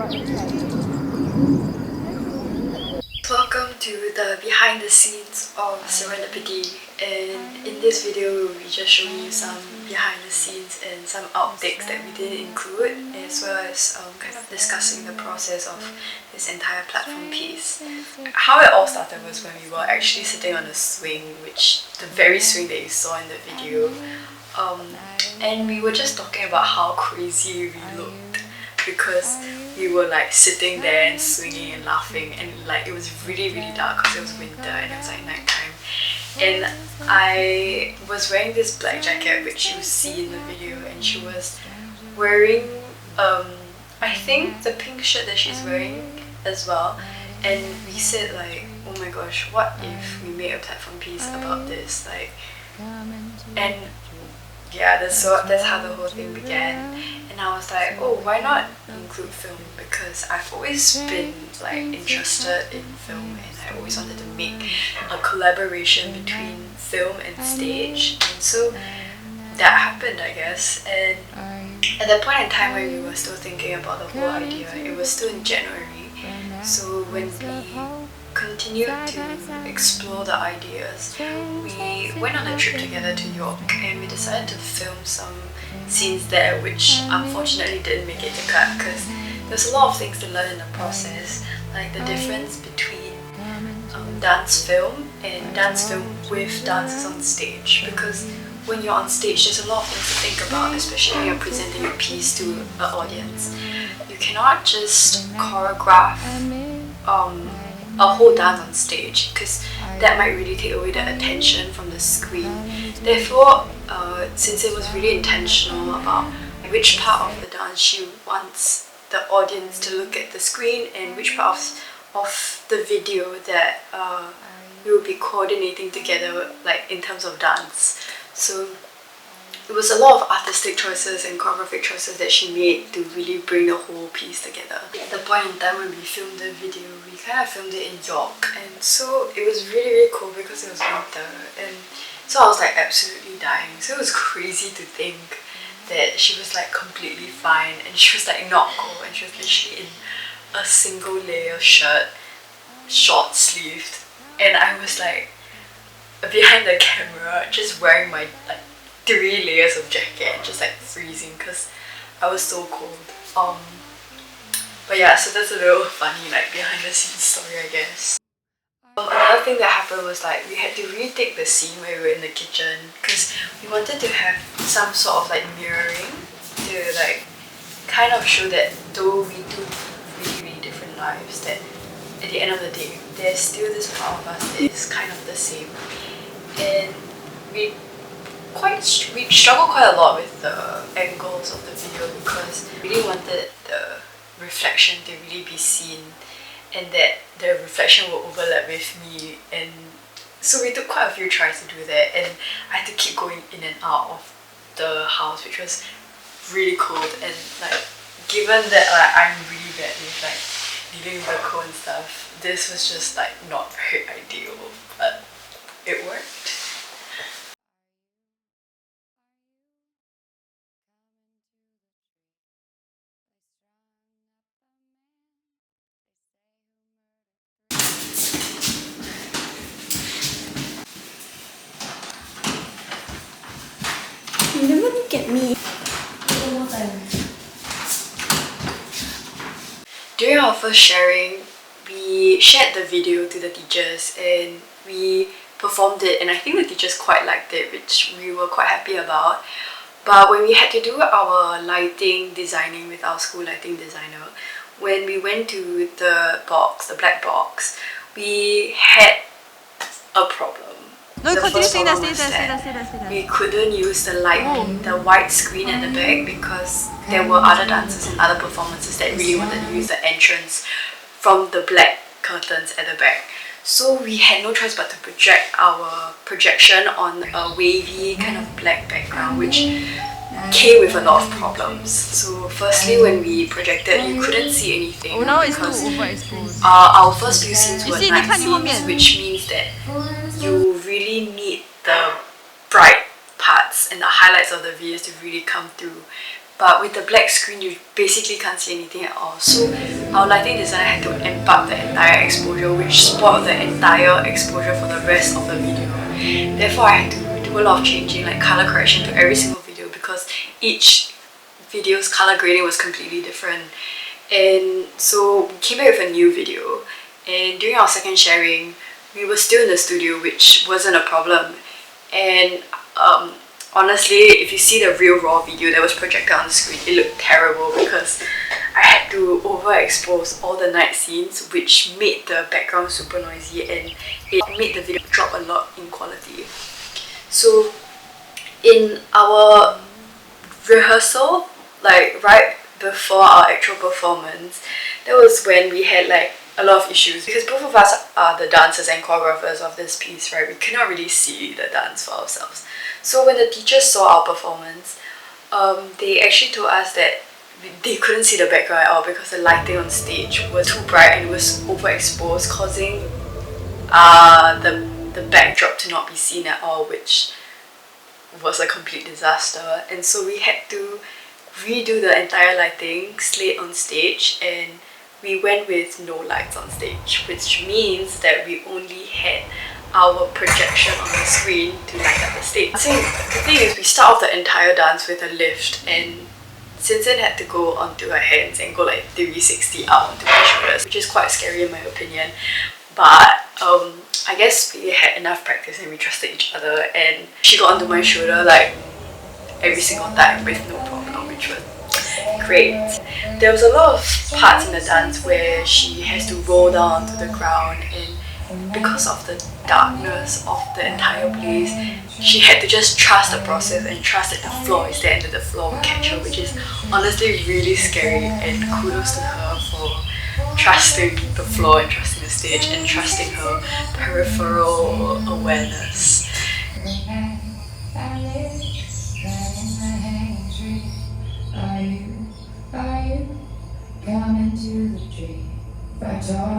Welcome to the behind the scenes of Serendipity, and in this video we just show you some behind the scenes and some outtakes that we didn't include, as well as kind of discussing the process of this entire platform piece. How it all started was when we were actually sitting on a swing, which the very swing that you saw in the video, and we were just talking about how crazy we looked because we were like sitting there and swinging and laughing, and like it was really dark because it was winter and it was like nighttime. And I was wearing this black jacket which you see in the video, and she was wearing I think the pink shirt that she's wearing as well. And we said like, oh my gosh, what if we made a platform piece about this, like, and yeah, that's how the whole thing began. And I was like, oh, why not include film? Because I've always been like interested in film, and I always wanted to make a collaboration between film and stage. And so that happened, I guess. And at that point in time when we were still thinking about the whole idea, it was still in January. So when we continued to explore the ideas, we went on a trip together to York, and we decided to film some scenes there, which unfortunately didn't make it to cut because there's a lot of things to learn in the process, like the difference between dance film and dance film with dancers on stage. Because when you're on stage, there's a lot of things to think about, especially when you're presenting a piece to an audience. You cannot just choreograph a whole dance on stage, because that might really take away the attention from the screen. Therefore, since it was really intentional about which part of the dance she wants the audience to look at the screen and which part of the video that we will be coordinating together, like in terms of dance. So it was a lot of artistic choices and choreographic choices that she made to really bring the whole piece together. At the point in time when we filmed the video, we kind of filmed it in York, and so it was really cool because it was winter, and so I was like absolutely dying. So it was crazy to think that she was like completely fine, and she was like not cold, and she was literally in a single layer shirt, short sleeved, and I was like behind the camera just wearing my like 3 layers of jacket and just like freezing because I was so cold. But yeah, so that's a little funny like behind the scenes story, I guess. Another thing that happened was like we had to retake the scene where we were in the kitchen because we wanted to have some sort of like mirroring to like kind of show that though we do really different lives, that at the end of the day there's still this part of us that is kind of the same. And we struggled quite a lot with the angles of the video because we really wanted the reflection to really be seen, and that the reflection will overlap with me. And so we took quite a few tries to do that, and I had to keep going in and out of the house, which was really cold. And like, given that like I'm really bad with like dealing with the cold and stuff, this was just like not very ideal, but it worked. You never look at me. During our first sharing, we shared the video to the teachers and we performed it, and I think the teachers quite liked it, which we were quite happy about. But when we had to do our lighting designing with our school lighting designer, when we went to the box, the black box, we had a problem. No, The continue first saying that, problem say was that. we couldn't use the the white screen at the back because there were other dancers and other performances that really wanted to use the entrance from the black curtains at the back. So we had no choice but to project our projection on a wavy kind of black background, which came with a lot of problems. So firstly, when we projected, you couldn't see anything because our first few scenes were night scenes, which means that you really need the bright parts and the highlights of the videos to really come through. but with the black screen you basically can't see anything at all. So our lighting designer had to amp up the entire exposure, which spoiled the entire exposure for the rest of the video. Therefore I had to do a lot of changing, like color correction to every single video, because each video's color grading was completely different. And so we came back with a new video, and during our second sharing we were still in the studio, which wasn't a problem. And honestly, if you see the real raw video that was projected on the screen, it looked terrible because I had to overexpose all the night scenes, which made the background super noisy and it made the video drop a lot in quality. So in our rehearsal, like right before our actual performance, that was when we had like a lot of issues, because both of us are the dancers and choreographers of this piece, right? We cannot really see the dance for ourselves. So when the teachers saw our performance, they actually told us that they couldn't see the background at all because the lighting on stage was too bright and it was overexposed, causing the backdrop to not be seen at all, which was a complete disaster. And so we had to redo the entire lighting slate on stage, and we went with no lights on stage, which means that we only had our projection on the screen to light up the stage. So the thing is, we start off the entire dance with a lift, and Jun Xin had to go onto her hands and go like 360 out onto my shoulders, which is quite scary in my opinion. But I guess we had enough practice and we trusted each other, and she got onto my shoulder like every single time with no problem, which was great. There was a lot of parts in the dance where she has to roll down to the ground, and because of the darkness of the entire place, she had to just trust the process and trust that the floor is there and that the floor will catch her, which is honestly really scary, and kudos to her for trusting the floor and trusting the stage and trusting her peripheral awareness.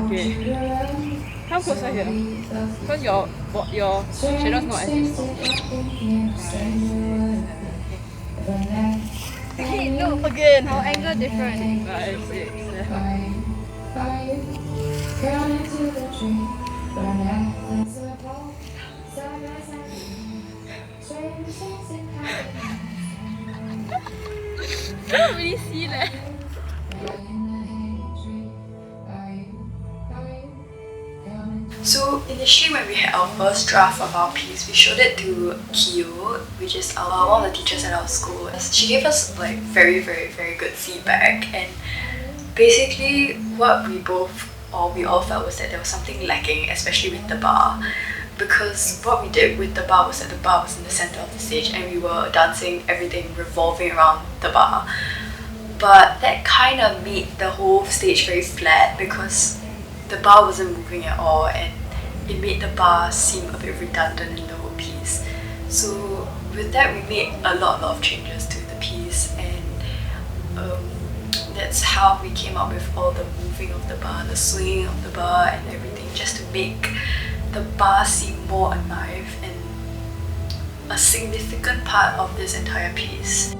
Okay. Come closer here. Because your shadow's not as strong. Okay, look again. Our angle different. 5, 6, 7. I don't really see that. So initially when we had our first draft of our piece, we showed it to Kyo, which is one of the teachers at our school. She gave us like very good feedback, and basically what we all felt was that there was something lacking, especially with the bar. Because what we did with the bar was that the bar was in the center of the stage and we were dancing everything revolving around the bar. But that kind of made the whole stage very flat because the bar wasn't moving at all, and it made the bar seem a bit redundant in the whole piece. So with that we made a lot of changes to the piece, and that's how we came up with all the moving of the bar, the swinging of the bar and everything, just to make the bar seem more alive and a significant part of this entire piece.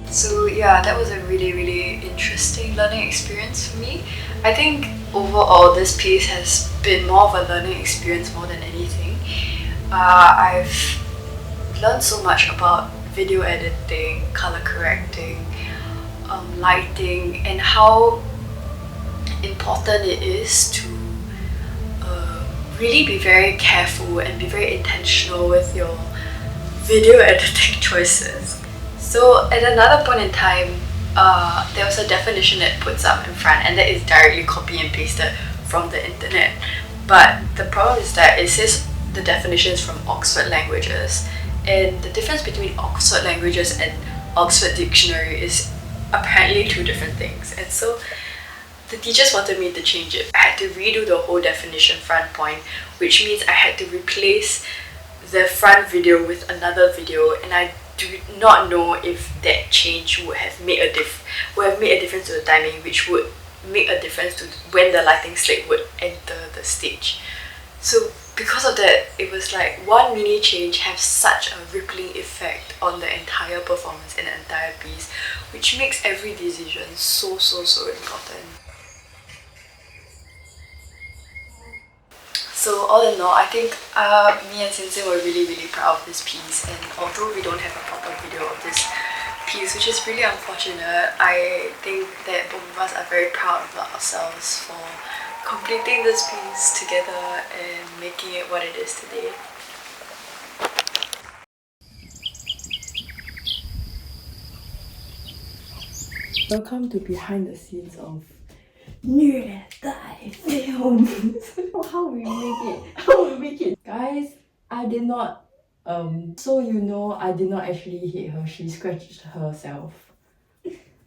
So yeah, that was a really interesting learning experience for me. I think overall this piece has been more of a learning experience more than anything. I've learned so much about video editing, color correcting, lighting, and how important it is to really be very careful and be very intentional with your video editing choices. So at another point in time, there was a definition that puts up in front, and that is directly copy and pasted from the internet. But the problem is that it says the definition is from Oxford Languages, and the difference between Oxford Languages and Oxford Dictionary is apparently two different things. And so the teachers wanted me to change it. I had to redo the whole definition front point, which means I had to replace the front video with another video, and I do not know if that change would have made a difference to the timing, which would make a difference to when the lighting slate would enter the stage. So because of that, it was like one mini change has such a rippling effect on the entire performance and the entire piece, which makes every decision so important. So all in all, I think me and Xin were really proud of this piece, and although we don't have a proper video of this piece, which is really unfortunate, I think that both of us are very proud of ourselves for completing this piece together and making it what it is today. Welcome to behind the scenes of New Film. How we make it. Guys, I did not so you know, I did not actually hit her. She scratched herself.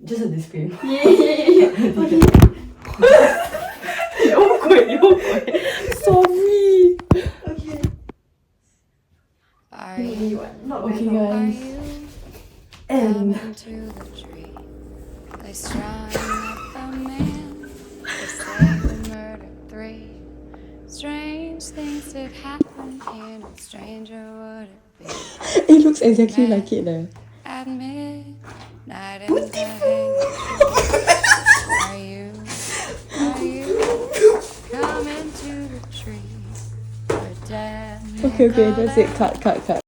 Just a disclaimer. Yeah. Okay. Sorry. Okay. Not okay, guys. And they strung up a man. They say we murdered 3. Strange things have happened here. No stranger would it be. It looks exactly like it there. At midnight in the are you coming to the tree? Okay, that's it. Cut.